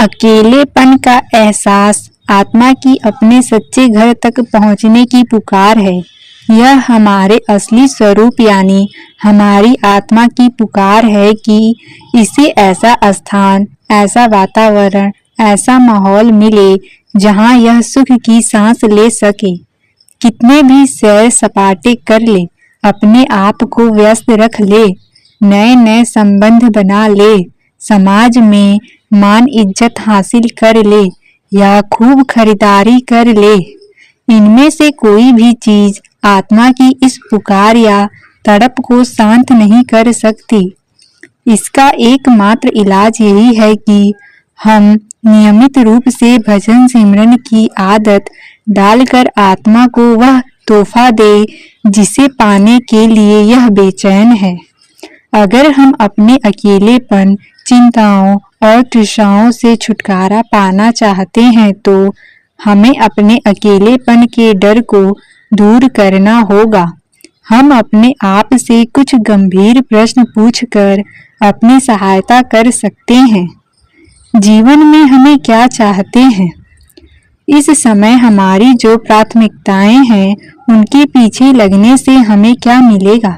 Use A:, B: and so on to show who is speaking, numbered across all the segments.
A: अकेलेपन का एहसास आत्मा की अपने सच्चे घर तक पहुंचने की पुकार है। यह हमारे असली स्वरूप यानी हमारी आत्मा की पुकार है कि इसे ऐसा स्थान, ऐसा वातावरण, ऐसा माहौल मिले जहां यह सुख की सांस ले सके। कितने भी सैर सपाटे कर ले, अपने आप को व्यस्त रख ले, नए नए संबंध बना ले, समाज में मान इज्जत हासिल कर ले या खूब खरीदारी कर ले, इनमें से कोई भी चीज आत्मा की इस पुकार या तड़प को शांत नहीं कर सकती। इसका एकमात्र इलाज यही है कि हम नियमित रूप से भजन सिमरन की आदत डालकर आत्मा को वह तोहफा दे जिसे पाने के लिए यह बेचैन है। अगर हम अपने अकेलेपन, चिंताओं और तृष्णाओं से छुटकारा पाना चाहते हैं तो हमें अपने अकेलेपन के डर को दूर करना होगा। हम अपने आप से कुछ गंभीर प्रश्न पूछकर अपनी सहायता कर सकते हैं। जीवन में हमें क्या चाहते हैं? इस समय हमारी जो प्राथमिकताएं हैं उनके पीछे लगने से हमें क्या मिलेगा?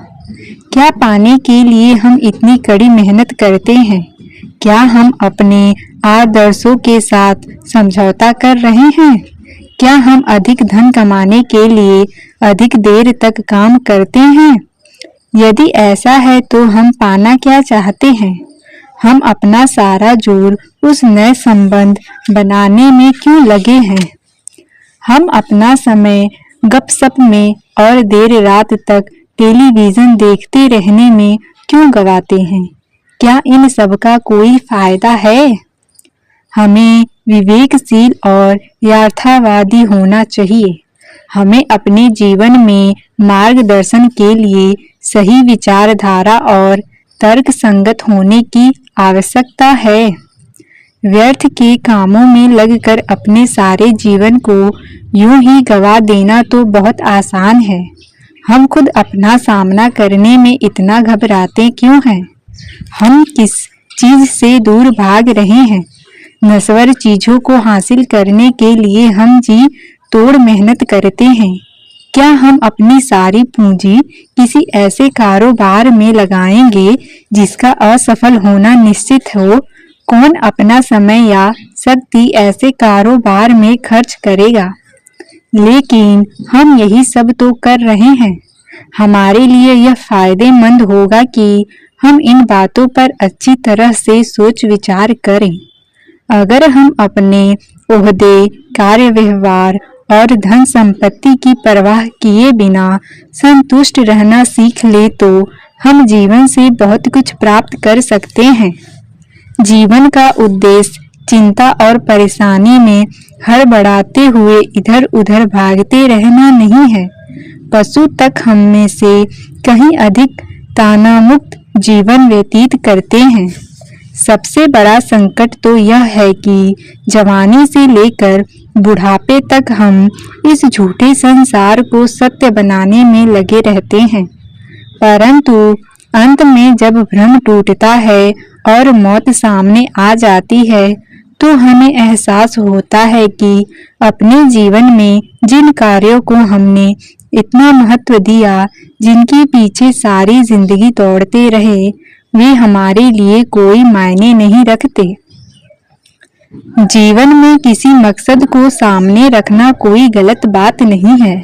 A: क्या पाने के लिए हम इतनी कड़ी मेहनत करते हैं? क्या हम अपने आदर्शों के साथ समझौता कर रहे हैं? क्या हम अधिक धन कमाने के लिए अधिक देर तक काम करते हैं? यदि ऐसा है तो हम पाना क्या चाहते हैं? हम अपना सारा जोर उस नए संबंध बनाने में क्यों लगे हैं? हम अपना समय गपशप में और देर रात तक टेलीविजन देखते रहने में क्यों गवाते हैं? क्या इन सब का कोई फायदा है? हमें विवेकशील और यथार्थवादी होना चाहिए। हमें अपने जीवन में मार्गदर्शन के लिए सही विचारधारा और तर्क संगत होने की आवश्यकता है। व्यर्थ के कामों में लगकर अपने सारे जीवन को यूं ही गवा देना तो बहुत आसान है। हम खुद अपना सामना करने में इतना घबराते क्यों हैं? हम किस चीज से दूर भाग रहे हैं? नश्वर चीजों को हासिल करने के लिए हम जी तोड़ मेहनत करते हैं। क्या हम अपनी सारी पूंजी किसी ऐसे कारोबार में लगाएंगे जिसका असफल होना निश्चित हो? कौन अपना समय या शक्ति ऐसे कारोबार में खर्च करेगा? लेकिन हम यही सब तो कर रहे हैं। हमारे लिए यह फायदेमंद होगा कि हम इन बातों पर अच्छी तरह से सोच विचार करें। अगर हम अपने ओहदे, कार्य व्यवहार और धन संपत्ति की परवाह किए बिना संतुष्ट रहना सीख ले तो हम जीवन से बहुत कुछ प्राप्त कर सकते हैं। जीवन का उद्देश्य चिंता और परेशानी में हड़बड़ाते हुए इधर उधर भागते रहना नहीं है। पशु तक हम में से कहीं अधिक तनावमुक्त जीवन व्यतीत करते हैं। सबसे बड़ा संकट तो यह है कि जवानी से लेकर बुढ़ापे तक हम इस झूठे संसार को सत्य बनाने में लगे रहते हैं। परंतु अंत में जब भ्रम टूटता है और मौत सामने आ जाती है तो हमें एहसास होता है कि अपने जीवन में जिन कार्यों को हमने इतना महत्व दिया, जिनके पीछे सारी जिंदगी दौड़ते रहे, वे हमारे लिए कोई मायने नहीं रखते। जीवन में किसी मकसद को सामने रखना कोई गलत बात नहीं है।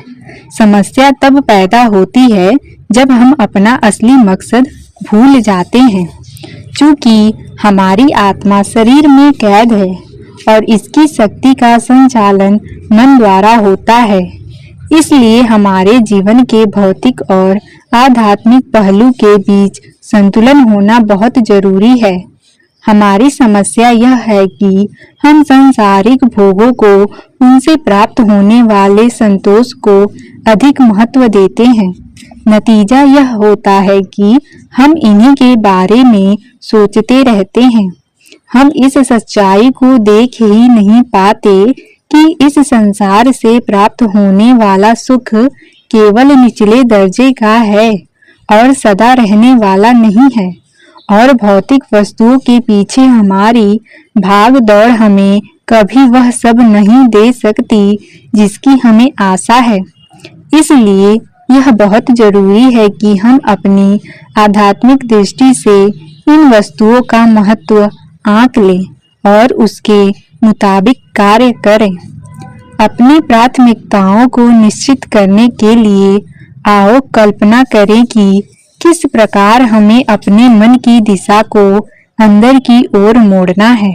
A: समस्या तब पैदा होती है जब हम अपना असली मकसद भूल जाते हैं। चूंकि हमारी आत्मा शरीर में कैद है और इसकी शक्ति का संचालन मन द्वारा होता है, इसलिए हमारे जीवन के भौतिक और आध्यात्मिक पहलू के बीच संतुलन होना बहुत जरूरी है। हमारी समस्या यह है कि हम सांसारिक भोगों को, उनसे प्राप्त होने वाले संतोष को अधिक महत्व देते हैं। नतीजा यह होता है कि हम इन्हीं के बारे में सोचते रहते हैं। हम इस सच्चाई को देख ही नहीं पाते कि इस संसार से प्राप्त होने वाला सुख केवल निचले दर्जे का है और सदा रहने वाला नहीं है, और भौतिक वस्तुओं के पीछे हमारी भाग दौड़ हमें कभी वह सब नहीं दे सकती जिसकी हमें आशा है। इसलिए यह बहुत जरूरी है कि हम अपनी आध्यात्मिक दृष्टि से इन वस्तुओं का महत्व आंक लें और उसके मुताबिक कार्य करें। अपनी प्राथमिकताओं को निश्चित करने के लिए आओ कल्पना करें कि किस प्रकार हमें अपने मन की दिशा को अंदर की ओर मोड़ना है।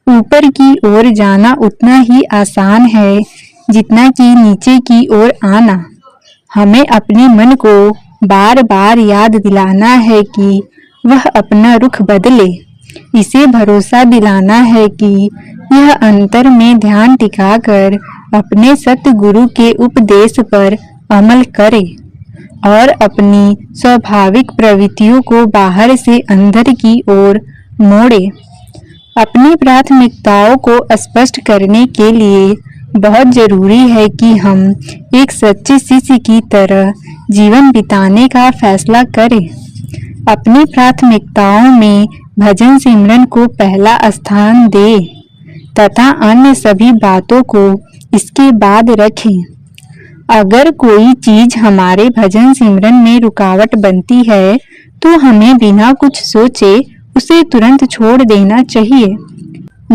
A: ऊपर की ओर जाना उतना ही आसान है जितना कि नीचे की ओर आना। हमें अपने मन को बार बार याद दिलाना है कि वह अपना रुख बदले। इसे भरोसा दिलाना है कि यह अंतर में ध्यान टिकाकर अपने सतगुरु के उपदेश पर अमल करे और अपनी स्वाभाविक प्रवृत्तियों को बाहर से अंदर की ओर मोड़े। अपनी प्राथमिकताओं को स्पष्ट करने के लिए बहुत जरूरी है कि हम एक सच्चे शिष्य की तरह जीवन बिताने का फैसला करें। अपनी प्राथमिकताओं में भजन सिमरन को पहला स्थान दें तथा अन्य सभी बातों को इसके बाद रखें। अगर कोई चीज हमारे भजन सिमरन में रुकावट बनती है तो हमें बिना कुछ सोचे उसे तुरंत छोड़ देना चाहिए।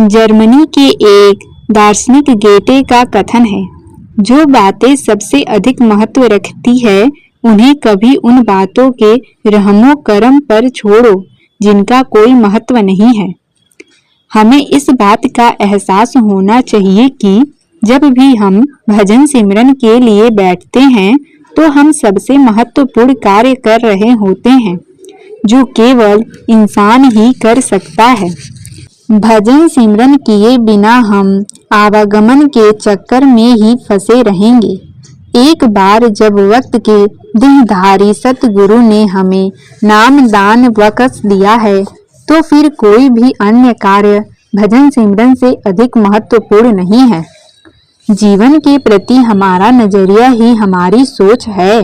A: जर्मनी के एक दार्शनिक गेटे का कथन है, जो बातें सबसे अधिक महत्व रखती है उन्हें कभी उन बातों के रहमो करम पर छोड़ो जिनका कोई महत्व नहीं है। हमें इस बात का एहसास होना चाहिए कि जब भी हम भजन सिमरन के लिए बैठते हैं तो हम सबसे महत्वपूर्ण कार्य कर रहे होते हैं जो केवल इंसान ही कर सकता है। भजन सिमरन किए बिना हम आवागमन के चक्कर में ही फंसे रहेंगे। एक बार जब वक्त के देहधारी सतगुरु ने हमें नाम दान बख्श दिया है तो फिर कोई भी अन्य कार्य भजन सिमरन से अधिक महत्वपूर्ण नहीं है। जीवन के प्रति हमारा नजरिया ही हमारी सोच है।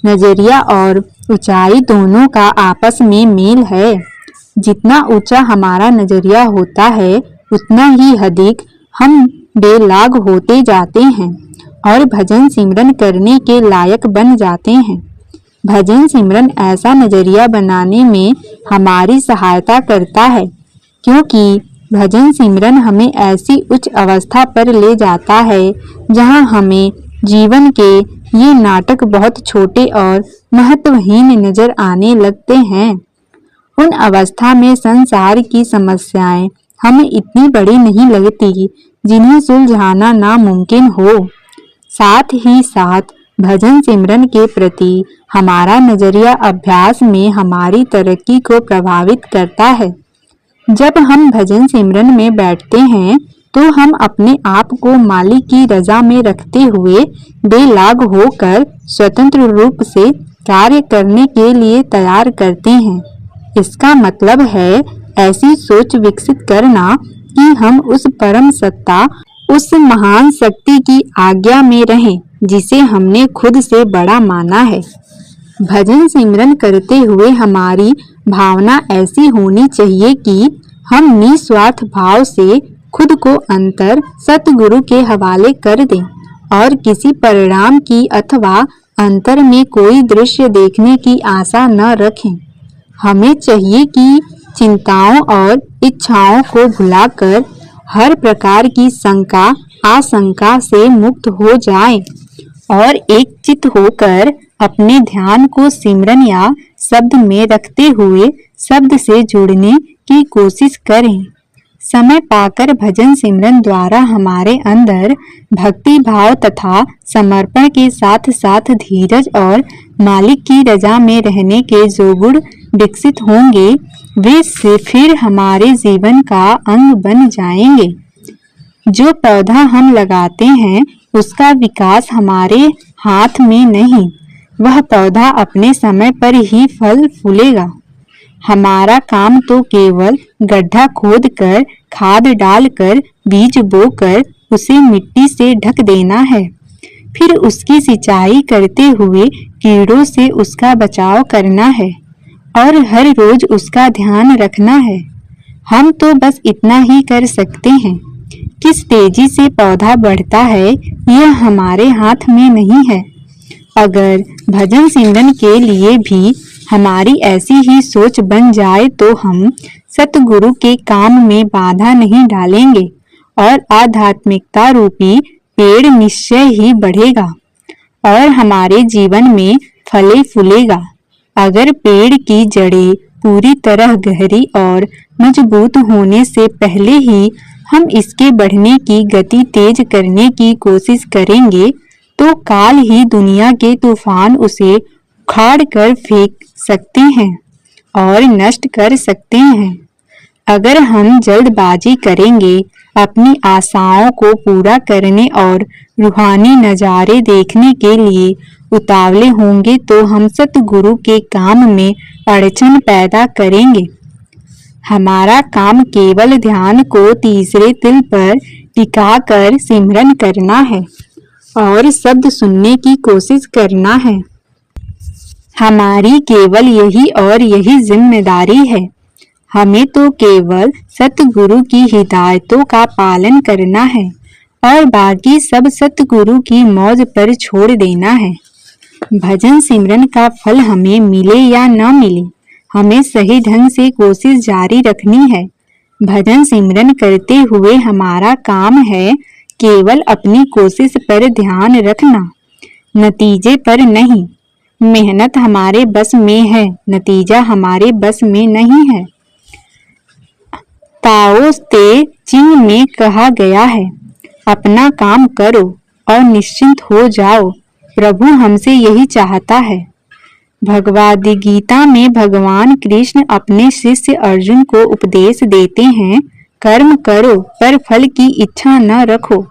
A: नजरिया और ऊंचाई दोनों का आपस में मेल है। जितना ऊंचा हमारा नजरिया होता है उतना ही अधिक हम बेलाग होते जाते हैं और भजन सिमरन करने के लायक बन जाते हैं। भजन सिमरन ऐसा नजरिया बनाने में हमारी सहायता करता है, क्योंकि भजन सिमरन हमें ऐसी उच्च अवस्था पर ले जाता है जहां हमें जीवन के ये नाटक बहुत छोटे और महत्वहीन नजर आने लगते हैं। उन अवस्था में संसार की समस्याएं हमें इतनी बड़ी नहीं लगती जिन्हें सुलझाना नामुमकिन हो। साथ ही साथ भजन सिमरन के प्रति हमारा नजरिया अभ्यास में हमारी तरक्की को प्रभावित करता है। जब हम भजन सिमरन में बैठते हैं तो हम अपने आप को मालिक की रजा में रखते हुए बेलाग होकर स्वतंत्र रूप से कार्य करने के लिए तैयार करते हैं। इसका मतलब है ऐसी सोच विकसित करना कि हम उस परम सत्ता, उस महान शक्ति की आज्ञा में रहें जिसे हमने खुद से बड़ा माना है। भजन सिमरन करते हुए हमारी भावना ऐसी होनी चाहिए कि हम निस्वार्थ भाव से खुद को अंतर सतगुरु के हवाले कर दें और किसी परिणाम की अथवा अंतर में कोई दृश्य देखने की आशा न रखें। हमें चाहिए कि चिंताओं और इच्छाओं को भुलाकर हर प्रकार की शंका आशंका से मुक्त हो जाएं और एक चित्त होकर अपने ध्यान को सिमरन या शब्द में रखते हुए शब्द से जुड़ने की कोशिश करें। समय पाकर भजन सिमरन द्वारा हमारे अंदर भक्ति भाव तथा समर्पण के साथ साथ धीरज और मालिक की रजा में रहने के जो गुण विकसित होंगे वे से फिर हमारे जीवन का अंग बन जाएंगे। जो पौधा हम लगाते हैं उसका विकास हमारे हाथ में नहीं, वह पौधा अपने समय पर ही फल फूलेगा। हमारा काम तो केवल गड्ढा खोदकर खाद डालकर बीज बोकर उसे मिट्टी से ढक देना है, फिर उसकी सिंचाई करते हुए कीड़ों से उसका बचाव करना है और हर रोज उसका ध्यान रखना है। हम तो बस इतना ही कर सकते हैं। किस तेजी से पौधा बढ़ता है यह हमारे हाथ में नहीं है। अगर भजन सिमरन के लिए भी हमारी ऐसी ही सोच बन जाए तो हम सतगुरु के काम में बाधा नहीं डालेंगे और आध्यात्मिकता रूपी पेड़ निश्चय ही बढ़ेगा और हमारे जीवन में फले फूलेगा। अगर पेड़ की जड़ें पूरी तरह गहरी और मजबूत होने से पहले ही हम इसके बढ़ने की गति तेज करने की कोशिश करेंगे तो काल ही दुनिया के तूफान उसे उखाड़ कर फेंक सकते हैं और नष्ट कर सकते हैं। अगर हम जल्दबाजी करेंगे अपनी आशाओं को पूरा करने और रूहानी नज़ारे देखने के लिए उतावले होंगे तो हम सतगुरु के काम में अड़चन पैदा करेंगे। हमारा काम केवल ध्यान को तीसरे तिल पर टिकाकर सिमरन करना है और शब्द सुनने की कोशिश करना है। हमारी केवल यही और यही जिम्मेदारी है। हमें तो केवल सतगुरु की हिदायतों का पालन करना है और बाकी सब सतगुरु की मौज पर छोड़ देना है। भजन सिमरन का फल हमें मिले या न मिले, हमें सही ढंग से कोशिश जारी रखनी है। भजन सिमरन करते हुए हमारा काम है केवल अपनी कोशिश पर ध्यान रखना, नतीजे पर नहीं। मेहनत हमारे बस में है, नतीजा हमारे बस में नहीं है। ताओ ते चिंग में कहा गया है, अपना काम करो और निश्चिंत हो जाओ। प्रभु हमसे यही चाहता है। भगवद गीता में भगवान कृष्ण अपने शिष्य अर्जुन को उपदेश देते हैं, कर्म करो पर फल की इच्छा न रखो।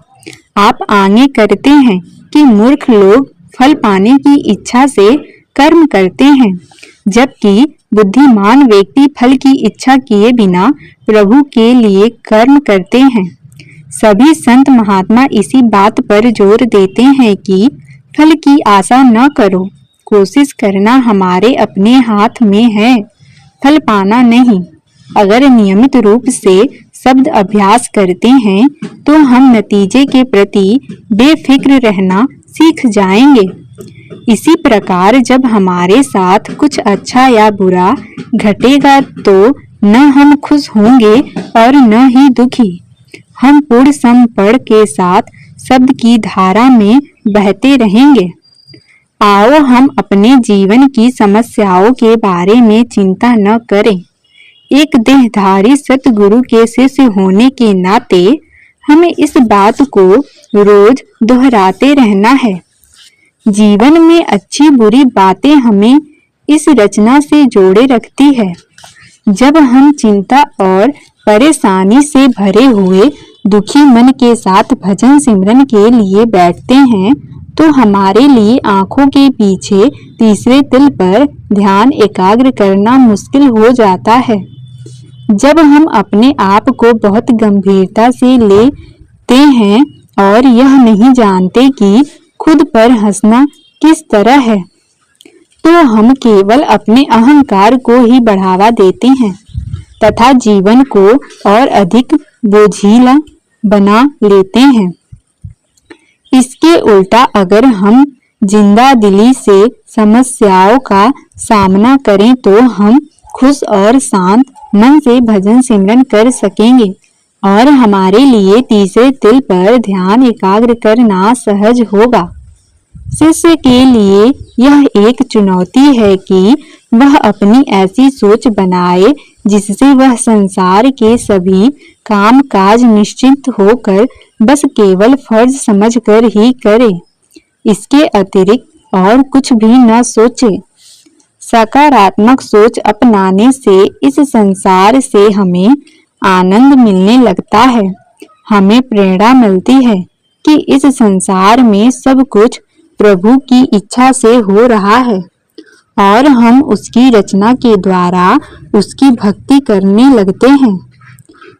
A: आप आगे करते हैं कि मूर्ख लोग फल पाने की इच्छा से कर्म करते हैं, जबकि बुद्धिमान व्यक्ति फल की इच्छा किए बिना प्रभु के लिए कर्म करते हैं। सभी संत महात्मा इसी बात पर जोर देते हैं कि फल की आशा न करो, कोशिश करना हमारे अपने हाथ में है, फल पाना नहीं। अगर नियमित रूप से शब्द अभ्यास करते हैं तो हम नतीजे के प्रति बेफिक्र रहना सीख जाएंगे। इसी प्रकार जब हमारे साथ कुछ अच्छा या बुरा घटेगा तो न हम खुश होंगे और न ही दुखी। हम पूर्ण समर्पण के साथ शब्द की धारा में बहते रहेंगे। आओ हम अपने जीवन की समस्याओं के बारे में चिंता न करें। एक देहधारी सतगुरु के शिष्य होने के नाते हमें इस बात को रोज दोहराते रहना है। जीवन में अच्छी बुरी बातें हमें इस रचना से जोड़े रखती है। जब हम चिंता और परेशानी से भरे हुए दुखी मन के साथ भजन सिमरन के लिए बैठते हैं तो हमारे लिए आंखों के पीछे तीसरे तिल पर ध्यान एकाग्र करना मुश्किल हो जाता है। जब हम अपने आप को बहुत गंभीरता से लेते हैं और यह नहीं जानते कि खुद पर हंसना किस तरह है, तो हम केवल अपने अहंकार को ही बढ़ावा देते हैं तथा जीवन को और अधिक बोझिला बना लेते हैं। इसके उल्टा अगर हम जिंदा दिली से समस्याओं का सामना करें तो हम खुश और शांत मन से भजन सिमरन कर सकेंगे और हमारे लिए तीसरे तिल पर ध्यान एकाग्र करना सहज होगा। शिष्य के लिए यह एक चुनौती है कि वह अपनी ऐसी सोच बनाए जिससे वह संसार के सभी काम काज निश्चिंत होकर बस केवल फर्ज समझकर ही करे, इसके अतिरिक्त और कुछ भी न सोचे। सकारात्मक सोच अपनाने से इस संसार से हमें आनंद मिलने लगता है। हमें प्रेरणा मिलती है कि इस संसार में सब कुछ प्रभु की इच्छा से हो रहा है और हम उसकी रचना के द्वारा उसकी भक्ति करने लगते हैं।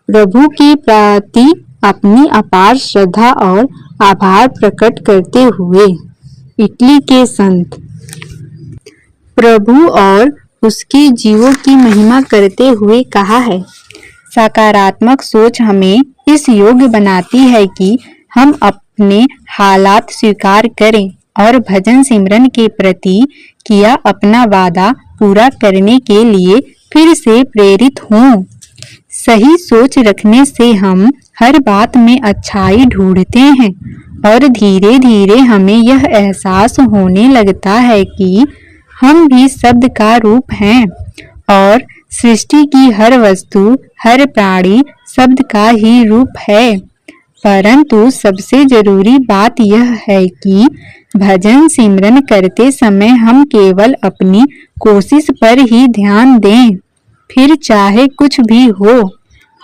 A: प्रभु के प्रति अपनी अपार श्रद्धा और आभार प्रकट करते हुए इटली के संत प्रभु और उसके जीवों की महिमा करते हुए कहा है। सकारात्मक सोच हमें इस योग्य बनाती है कि हम अपने हालात स्वीकार करें और भजन सिमरन के प्रति किया अपना वादा पूरा करने के लिए फिर से प्रेरित हों। सही सोच रखने से हम हर बात में अच्छाई ढूंढते हैं और धीरे धीरे हमें यह एहसास होने लगता है कि हम भी शब्द का रूप हैं और सृष्टि की हर वस्तु, हर प्राणी शब्द का ही रूप है। परंतु सबसे जरूरी बात यह है कि भजन सिमरन करते समय हम केवल अपनी कोशिश पर ही ध्यान दें। फिर चाहे कुछ भी हो,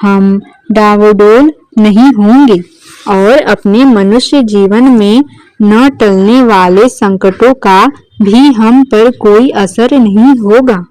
A: हम डावाडोल नहीं होंगे और अपने मनुष्य जीवन में न टलने वाले संकटों का भी हम पर कोई असर नहीं होगा।